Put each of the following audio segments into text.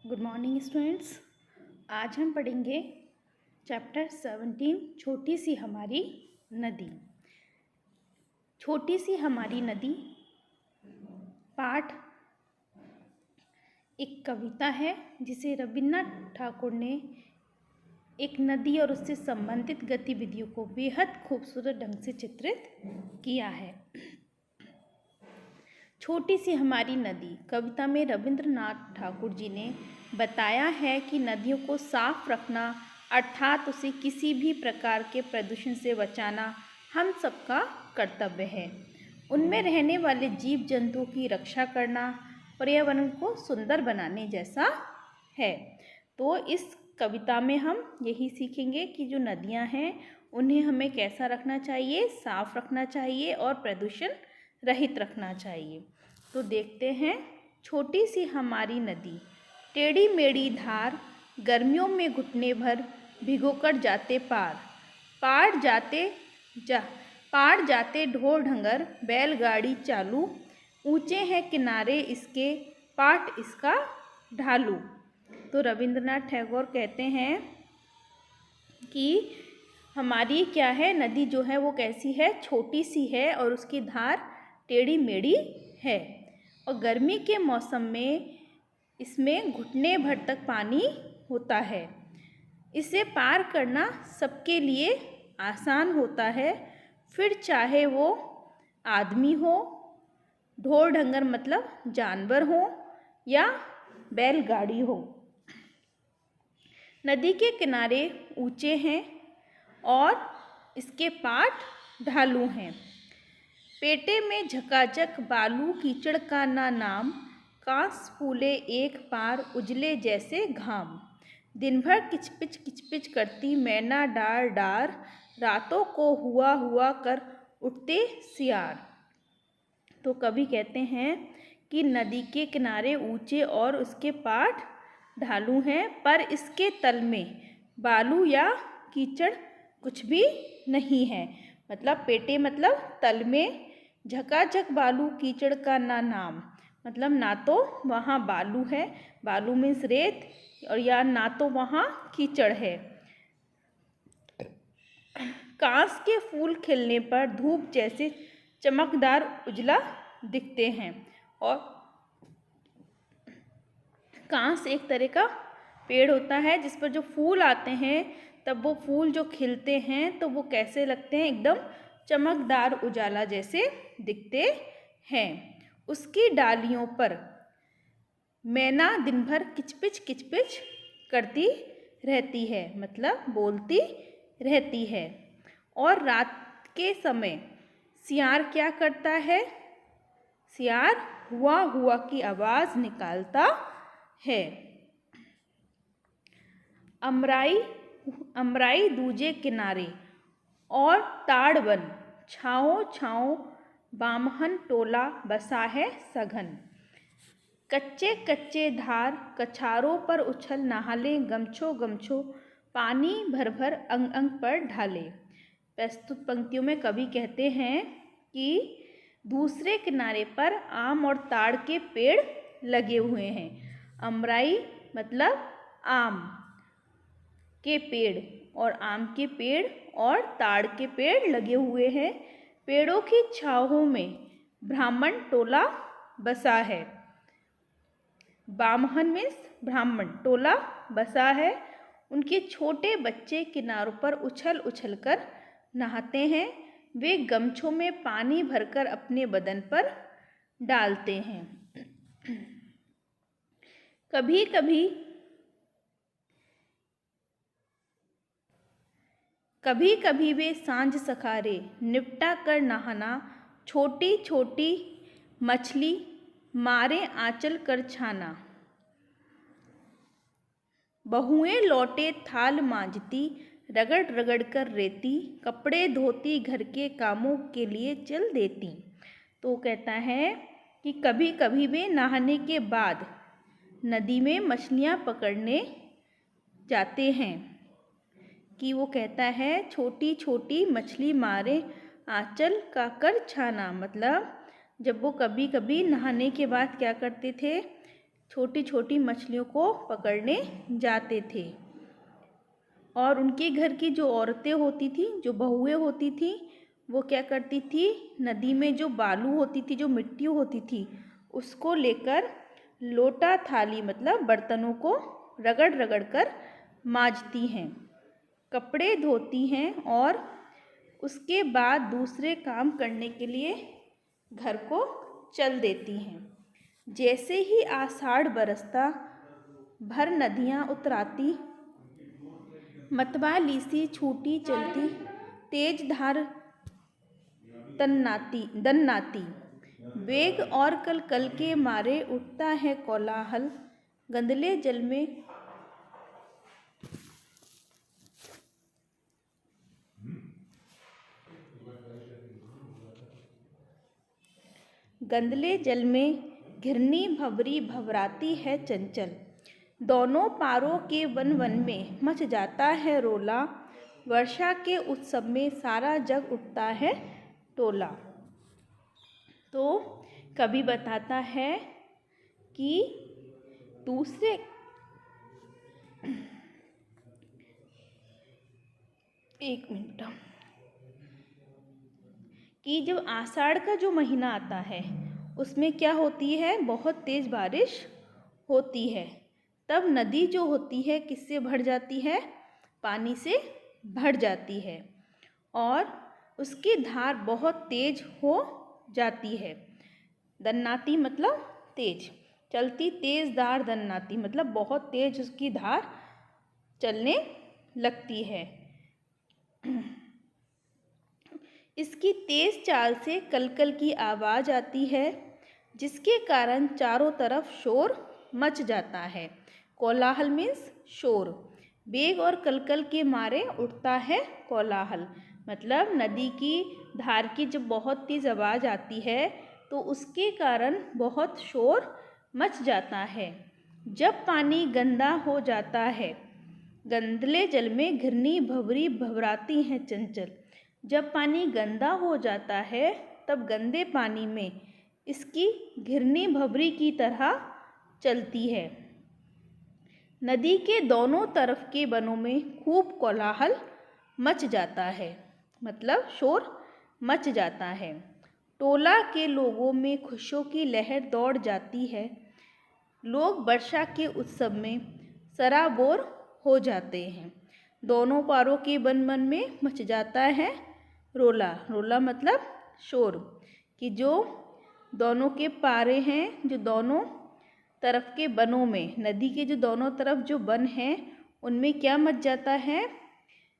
Good morning students. आज हम पढ़ेंगे चैप्टर 17 छोटी सी हमारी नदी। छोटी सी हमारी नदी पाठ एक कविता है जिसे रविन्द्रनाथ ठाकुर ने एक नदी और उससे संबंधित गतिविधियों को बेहद खूबसूरत ढंग से चित्रित किया है। छोटी सी हमारी नदी कविता में रविन्द्रनाथ ठाकुर जी ने बताया है कि नदियों को साफ रखना अर्थात उसे किसी भी प्रकार के प्रदूषण से बचाना हम सबका कर्तव्य है। उनमें रहने वाले जीव जंतुओं की रक्षा करना पर्यावरण को सुंदर बनाने जैसा है। तो इस कविता में हम यही सीखेंगे कि जो नदियां हैं उन्हें हमें कैसा रखना चाहिए, साफ रखना चाहिए और प्रदूषण रहित रखना चाहिए। तो देखते हैं, छोटी सी हमारी नदी टेढ़ी मेढ़ी धार गर्मियों में घुटने भर भिगोकर जाते पार पार जाते ढोर ढंगर बैलगाड़ी चालू ऊंचे हैं किनारे इसके पाट इसका ढालू। तो रविन्द्रनाथ टैगोर कहते हैं कि हमारी क्या है, नदी जो है वो कैसी है, छोटी सी है और उसकी धार टेढ़ी मेढ़ी है और गर्मी के मौसम में इसमें घुटने भर तक पानी होता है। इसे पार करना सबके लिए आसान होता है, फिर चाहे वो आदमी हो, ढोर ढंगर मतलब जानवर हो या बैलगाड़ी हो। नदी के किनारे ऊंचे हैं और इसके पाट ढालू हैं। पेटे में झकाझक बालू कीचड़ का ना नाम कांस फूले एक पार उजले जैसे घाम दिन भर किचपिच करती मैना डार डार रातों को हुआ कर उठते सियार। तो कवि कहते हैं कि नदी के किनारे ऊंचे और उसके पाट ढालू हैं, पर इसके तल में बालू या कीचड़ कुछ भी नहीं है। मतलब पेटे मतलब तल में, झकाझक बालू कीचड़ का ना नाम मतलब ना तो वहाँ बालू है, बालू मीन्स रेत, और या ना तो वहाँ कीचड़ है। कांस के फूल खिलने पर धूप जैसे चमकदार उजला दिखते हैं। और कांस एक तरह का पेड़ होता है जिस पर जो फूल आते हैं, तब वो फूल जो खिलते हैं तो वो कैसे लगते हैं, एकदम चमकदार उजाला जैसे दिखते हैं। उसकी डालियों पर मैना दिन भर किचपिच करती रहती है, मतलब बोलती रहती है। और रात के समय सियार क्या करता है, सियार हुआ की आवाज़ निकालता है। अमराई दूजे किनारे और ताड़वन छाओ बामहन टोला बसा है सघन कच्चे धार कछारों पर उछल नहाले गमछो पानी भर अंग पर ढाले। प्रस्तुत पंक्तियों में कवि कहते हैं कि दूसरे किनारे पर आम और ताड़ के पेड़ लगे हुए हैं। अमराई मतलब आम के पेड़ और आम के पेड़ और ताड़ के पेड़ लगे हुए हैं। पेड़ों की छाहों में ब्राह्मण टोला बसा है। बामहन मीन्स ब्राह्मण, टोला बसा है। उनके छोटे बच्चे किनारों पर उछल कर नहाते हैं। वे गमछों में पानी भरकर अपने बदन पर डालते हैं। कभी वे सांझ सखारे निपटा कर नहाना छोटी मछली मारे आंचल कर छाना। बहुएं लौटे थाल मांजती रगड़ कर रेती कपड़े धोती घर के कामों के लिए चल देती। तो कहता है कि कभी वे नहाने के बाद नदी में मछलियाँ पकड़ने जाते हैं। कि वो कहता है छोटी मछली मारे आंचल का कर छाना, मतलब जब वो कभी नहाने के बाद क्या करते थे, छोटी छोटी मछलियों को पकड़ने जाते थे। और उनके घर की जो औरतें होती थी, जो बहुएं होती थी, वो क्या करती थी, नदी में जो बालू होती थी, जो मिट्टी होती थी, उसको लेकर लोटा थाली मतलब बर्तनों को रगड़ रगड़ कर मांजती हैं, कपड़े धोती हैं और उसके बाद दूसरे काम करने के लिए घर को चल देती हैं। जैसे ही आषाढ़ बरसता, भर नदियाँ उतराती, मतवाली सी छूटी चलती, तेज धार दन्नाती, वेग और कल के मारे उठता है कोलाहल, गंदले जल में घिरनी भंवरी भंवराती है चंचल, दोनों पारों के वन वन में मच जाता है रोला, वर्षा के उत्सव में सारा जग उठता है टोला। तो कवि बताता है कि दूसरे एक मिनट कि जब आषाढ़ का जो महीना आता है उसमें क्या होती है, बहुत तेज़ बारिश होती है। तब नदी जो होती है किससे भर जाती है, पानी से भर जाती है और उसकी धार बहुत तेज हो जाती है। दन्नाती मतलब तेज, चलती तेज धार दन्नाती मतलब बहुत तेज उसकी धार चलने लगती है। इसकी तेज चाल से कलकल की आवाज़ आती है, जिसके कारण चारों तरफ शोर मच जाता है। कोलाहल मीन्स शोर, बेग और कलकल के मारे उठता है कोलाहल, मतलब नदी की धार की जब बहुत तेज आवाज़ आती है तो उसके कारण बहुत शोर मच जाता है। जब पानी गंदा हो जाता है, गंदले जल में घिरनी भंवरी भंवराती हैं चंचल, जब पानी गंदा हो जाता है तब गंदे पानी में इसकी घिरनी भंवरी की तरह चलती है। नदी के दोनों तरफ के वनों में खूब कोलाहल मच जाता है, मतलब शोर मच जाता है। टोला के लोगों में खुशियों की लहर दौड़ जाती है, लोग वर्षा के उत्सव में सराबोर हो जाते हैं। दोनों पारों के वन वन में मच जाता है रोला, रोला मतलब शोर, कि जो दोनों के पारे हैं, जो दोनों तरफ के वनों में, नदी के जो दोनों तरफ जो वन हैं उनमें क्या मच जाता है,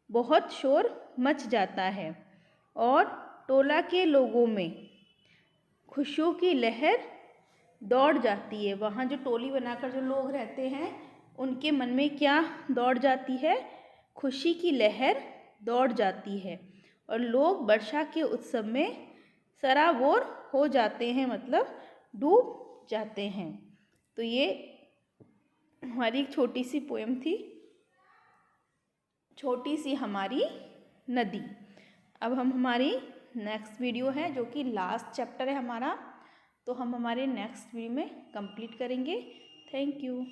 बहुत शोर मच जाता है। और टोला के लोगों में खुशियों की लहर दौड़ जाती है, वहाँ जो टोली बनाकर जो लोग रहते हैं उनके मन में क्या दौड़ जाती है, खुशी की लहर दौड़ जाती है और लोग वर्षा के उत्सव में सराबोर हो जाते हैं, मतलब डूब जाते हैं। तो ये हमारी एक छोटी सी पोएम थी, छोटी सी हमारी नदी। अब हम हमारी नेक्स्ट वीडियो है जो कि लास्ट चैप्टर है हमारा, तो हम हमारे नेक्स्ट वीडियो में कंप्लीट करेंगे। Thank you.